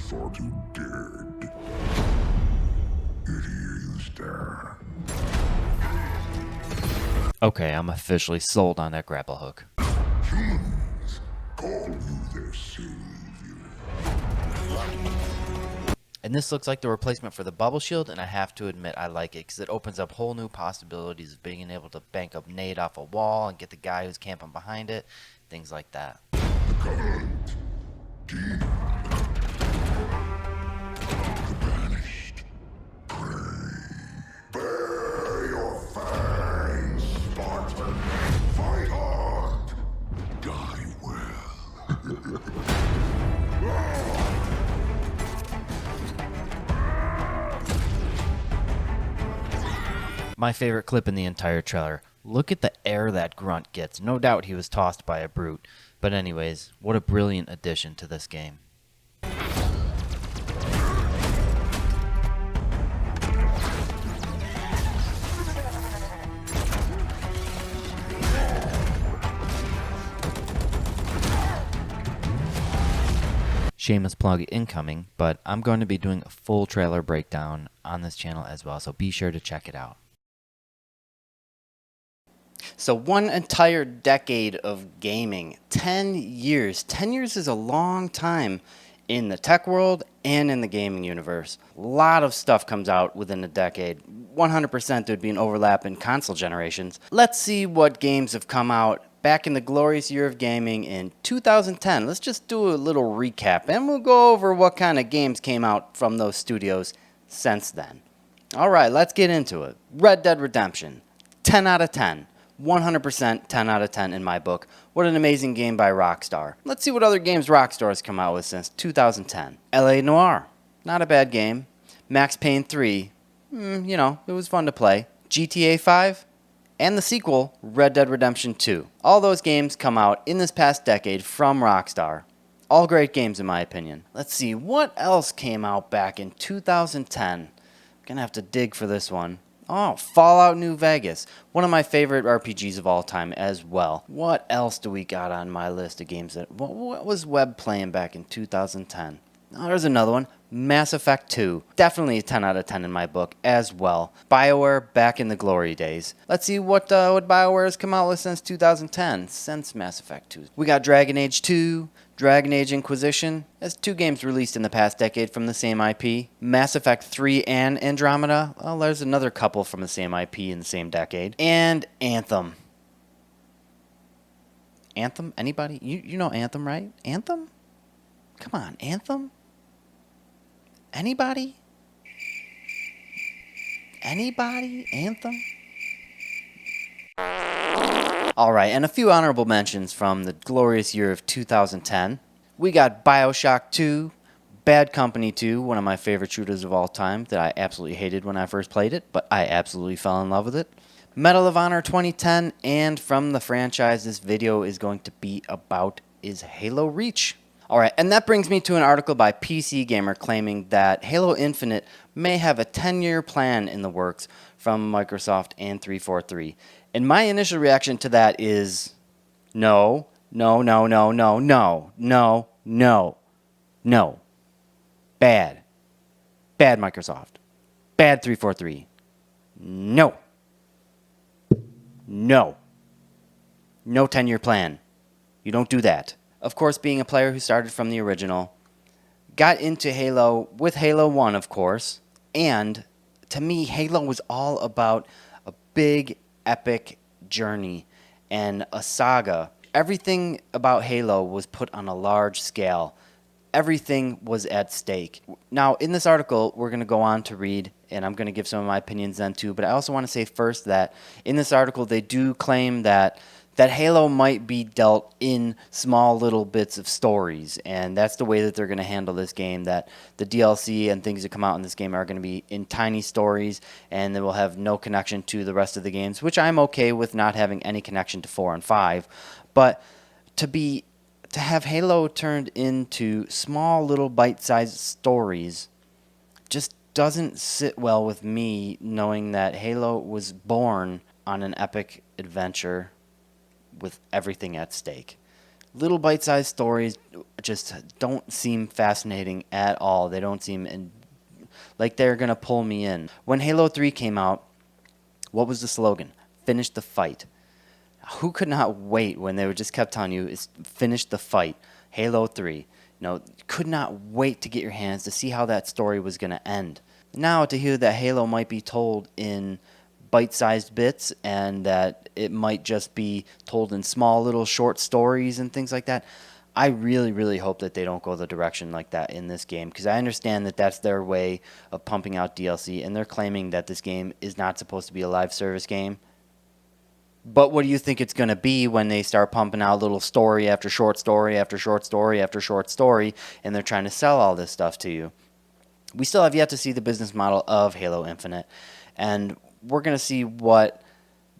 thought you did. It is there. Okay, I'm officially sold on that grapple hook. Humans call you their savior. And this looks like the replacement for the bubble shield, and I have to admit I like it because it opens up whole new possibilities of being able to bank up nade off a wall and get the guy who's camping behind it, things like that. The Covenant. Demon. The banished. Pray. Bare your fangs, Spartan. Fight hard. Die well. My favorite clip in the entire trailer. Look at the air that grunt gets. No doubt he was tossed by a brute. But anyways, what a brilliant addition to this game. Shameless plug incoming, but I'm going to be doing a full trailer breakdown on this channel as well, so be sure to check it out. So one entire decade of gaming, 10 years. 10 years is a long time in the tech world and in the gaming universe. A lot of stuff comes out within a decade. 100% there'd be an overlap in console generations. Let's see what games have come out back in the glorious year of gaming in 2010. Let's just do a little recap and we'll go over what kind of games came out from those studios since then. All right, let's get into it. Red Dead Redemption, 10 out of 10. 100% 10 out of 10 in my book. What an amazing game by Rockstar. Let's see what other games Rockstar has come out with since 2010. LA Noire, not a bad game. Max Payne 3, it was fun to play. GTA 5, and the sequel, Red Dead Redemption 2. All those games come out in this past decade from Rockstar. All great games in my opinion. Let's see, what else came out back in 2010? Gonna have to dig for this one. Oh, Fallout New Vegas. One of my favorite RPGs of all time as well. What else do we got on my list of games that... What was Webb playing back in 2010? Oh, there's another one. Mass Effect 2. Definitely a 10 out of 10 in my book as well. BioWare back in the glory days. Let's see what BioWare has come out with since 2010. Since Mass Effect 2. We got Dragon Age 2. Dragon Age Inquisition. That's 2 games released in the past decade from the same IP. Mass Effect 3 and Andromeda. Well, there's another couple from the same IP in the same decade. And Anthem. Anthem? Anybody? You know Anthem, right? Anthem? Come on, Anthem? Anybody? Anybody? Anthem? Alright, and a few honorable mentions from the glorious year of 2010. We got Bioshock 2, Bad Company 2, one of my favorite shooters of all time that I absolutely hated when I first played it, but I absolutely fell in love with it. Medal of Honor 2010, and from the franchise this video is going to be about is Halo Reach. Alright, and that brings me to an article by PC Gamer claiming that Halo Infinite may have a 10-year plan in the works from Microsoft and 343. And my initial reaction to that is no, no, no, no, no, no, no, no, no. Bad. Bad Microsoft. Bad 343. No. No. No 10-year plan. You don't do that. Of course, being a player who started from the original, got into Halo with Halo 1, of course, and to me, Halo was all about a big, epic journey and a saga. Everything about Halo was put on a large scale. Everything was at stake. Now, in this article, we're going to go on to read, and I'm going to give some of my opinions then too, but I also want to say first that in this article, they do claim that Halo might be dealt in small little bits of stories, and that's the way that they're going to handle this game, that the DLC and things that come out in this game are going to be in tiny stories, and they will have no connection to the rest of the games, which I'm okay with not having any connection to 4 and 5, but to have Halo turned into small little bite-sized stories just doesn't sit well with me, knowing that Halo was born on an epic adventure with everything at stake. Little bite-sized stories just don't seem fascinating at all. They don't seem like they're going to pull me in. When Halo 3 came out, what was the slogan? Finish the fight. Who could not wait when they were just kept telling you, it's finish the fight. Halo 3. Could not wait to get your hands to see how that story was going to end. Now to hear that Halo might be told in bite-sized bits and that it might just be told in small little short stories and things like that, I really, really hope that they don't go the direction like that in this game, because I understand that that's their way of pumping out DLC, and they're claiming that this game is not supposed to be a live service game. But what do you think it's going to be when they start pumping out little story after short story after short story after short story, and they're trying to sell all this stuff to you? We still have yet to see the business model of Halo Infinite, and we're going to see what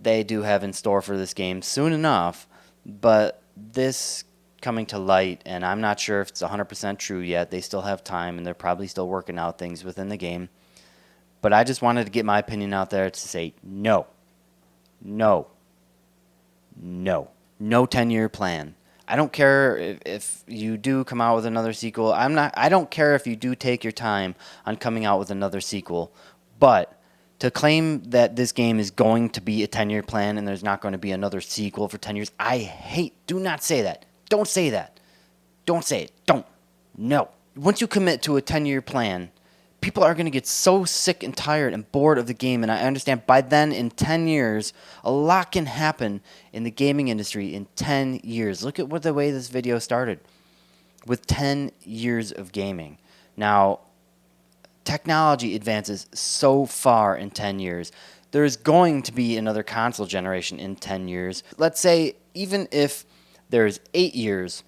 they do have in store for this game soon enough, but this coming to light, and I'm not sure if it's 100% true yet. They still have time, and they're probably still working out things within the game. But I just wanted to get my opinion out there to say no. No. No. No 10-year plan. I don't care if you do come out with another sequel. I don't care if you do take your time on coming out with another sequel. But to claim that this game is going to be a 10-year plan and there's not going to be another sequel for 10 years, I hate. Do not say that. Don't say that. Don't say it. Don't. No. Once you commit to a 10-year plan, people are going to get so sick and tired and bored of the game, and I understand by then, in 10 years, a lot can happen in the gaming industry in 10 years. Look at the way this video started, with 10 years of gaming. Now, technology advances so far in 10 years. There's going to be another console generation in 10 years. Let's say, even if there's 8 years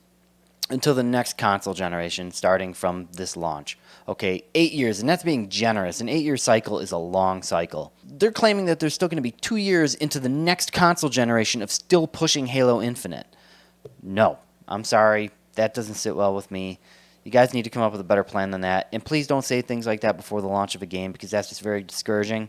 until the next console generation starting from this launch. Okay, 8 years, and that's being generous. An 8-year cycle is a long cycle. They're claiming that there's still going to be 2 years into the next console generation of still pushing Halo Infinite. No, I'm sorry. That doesn't sit well with me. You guys need to come up with a better plan than that. And please don't say things like that before the launch of a game, because that's just very discouraging.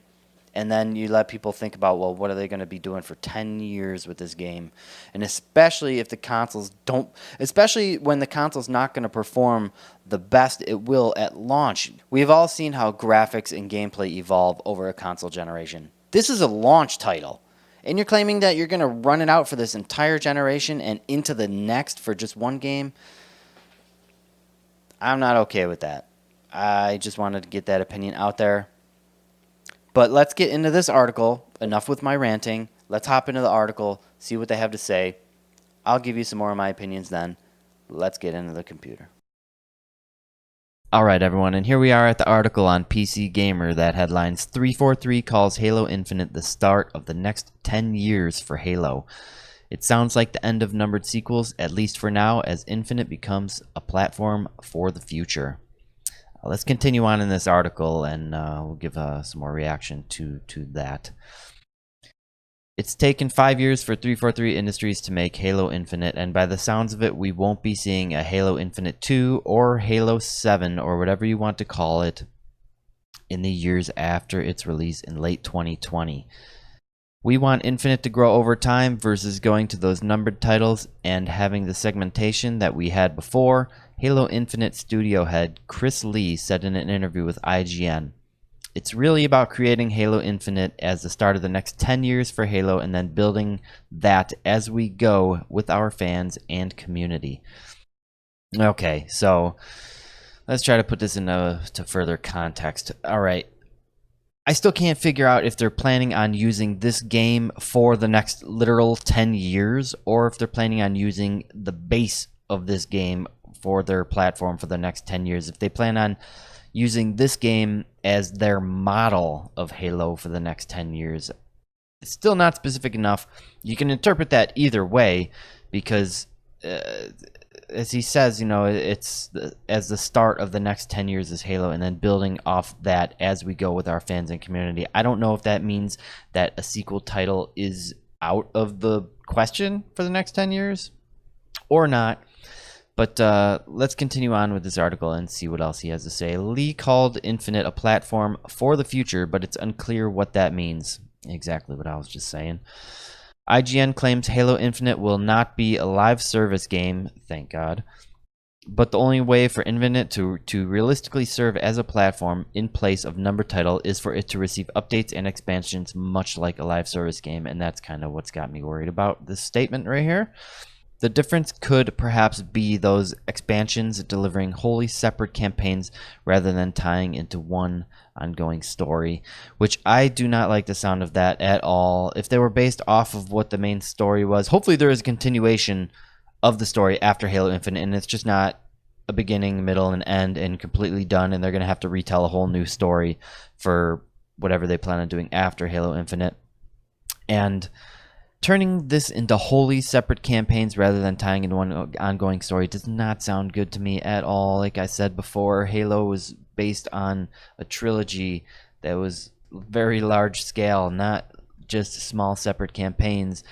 And then you let people think about, well, what are they going to be doing for 10 years with this game? And especially if the consoles don't, especially when the console's not going to perform the best it will at launch. We've all seen how graphics and gameplay evolve over a console generation. This is a launch title. And you're claiming that you're going to run it out for this entire generation and into the next for just one game? I'm not okay with that. I just wanted to get that opinion out there. But let's get into this article. Enough with my ranting. Let's hop into the article, see what they have to say. I'll give you some more of my opinions then. Let's get into the computer. All right, everyone, and here we are at the article on PC Gamer that headlines 343 calls Halo Infinite the start of the next 10 years for Halo. It sounds like the end of numbered sequels, at least for now, as Infinite becomes a platform for the future. Let's continue on in this article, and we'll give some more reaction to that. It's taken 5 years for 343 Industries to make Halo Infinite, and by the sounds of it, we won't be seeing a Halo Infinite 2 or Halo 7 or whatever you want to call it in the years after its release in late 2020. We want Infinite to grow over time versus going to those numbered titles and having the segmentation that we had before. Halo Infinite studio head Chris Lee said in an interview with IGN, "It's really about creating Halo Infinite as the start of the next 10 years for Halo and then building that as we go with our fans and community." Okay, so let's try to put this into further context. All right. I still can't figure out if they're planning on using this game for the next literal 10 years or if they're planning on using the base of this game for their platform for the next 10 years. If they plan on using this game as their model of Halo for the next 10 years, it's still not specific enough. You can interpret that either way because, as he says, you know, it's as the start of the next 10 years is Halo and then building off that as we go with our fans and community. I don't know if that means that a sequel title is out of the question for the next 10 years or not. But let's continue on with this article and see what else he has to say. Lee called Infinite a platform for the future, but it's unclear what that means. Exactly what I was just saying. IGN claims Halo Infinite will not be a live service game, thank God, but the only way for Infinite to realistically serve as a platform in place of number title is for it to receive updates and expansions much like a live service game, and that's kind of what's got me worried about this statement right here. The difference could perhaps be those expansions delivering wholly separate campaigns rather than tying into one ongoing story, which I do not like the sound of that at all. If they were based off of what the main story was, hopefully there is a continuation of the story after Halo Infinite, and it's just not a beginning, middle, and end and completely done, and they're going to have to retell a whole new story for whatever they plan on doing after Halo Infinite. And turning this into wholly separate campaigns rather than tying into one ongoing story does not sound good to me at all. Like I said before, Halo was based on a trilogy that was very large scale, not just small separate campaigns.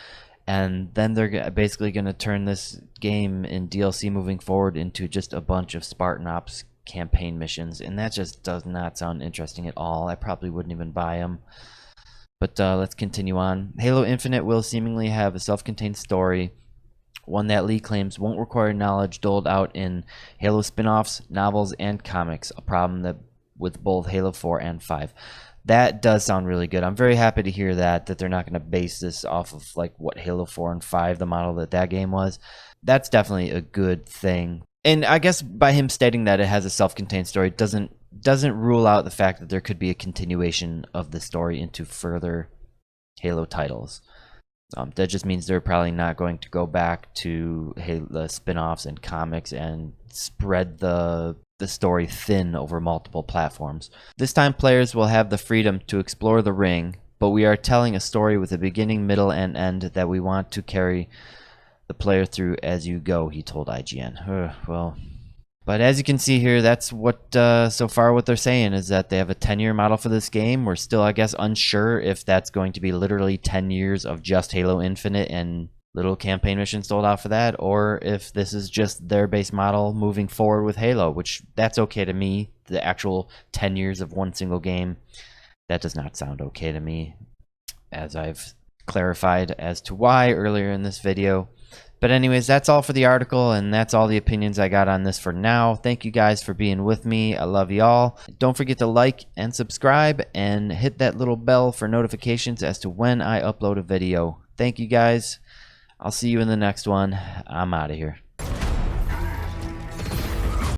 And then they're basically going to turn this game in DLC moving forward into just a bunch of Spartan Ops campaign missions. And that just does not sound interesting at all. I probably wouldn't even buy them. But let's continue on. Halo Infinite will seemingly have a self-contained story, one that Lee claims won't require knowledge doled out in Halo spin-offs, novels, and comics, a problem that with both Halo 4 and 5. That does sound really good. I'm very happy to hear that they're not going to base this off of like what Halo 4 and 5, the model that game was. That's definitely a good thing. And I guess by him stating that it has a self-contained story doesn't rule out the fact that there could be a continuation of the story into further Halo titles. That just means they're probably not going to go back to Halo spin-offs and comics and spread the story thin over multiple platforms. This time players will have the freedom to explore the ring, but we are telling a story with a beginning, middle, and end that we want to carry the player through as you go, he told IGN. Well, but as you can see here, that's what so far what they're saying is that they have a 10-year model for this game. We're still, I guess, unsure if that's going to be literally 10 years of just Halo Infinite and little campaign missions sold out for that, or if this is just their base model moving forward with Halo, which that's okay to me. The actual 10 years of one single game, that does not sound okay to me, as I've clarified as to why earlier in this video. But anyways, that's all for the article, and that's all the opinions I got on this for now. Thank you guys for being with me. I love y'all. Don't forget to like and subscribe and hit that little bell for notifications as to when I upload a video. Thank you guys. I'll see you in the next one. I'm out of here.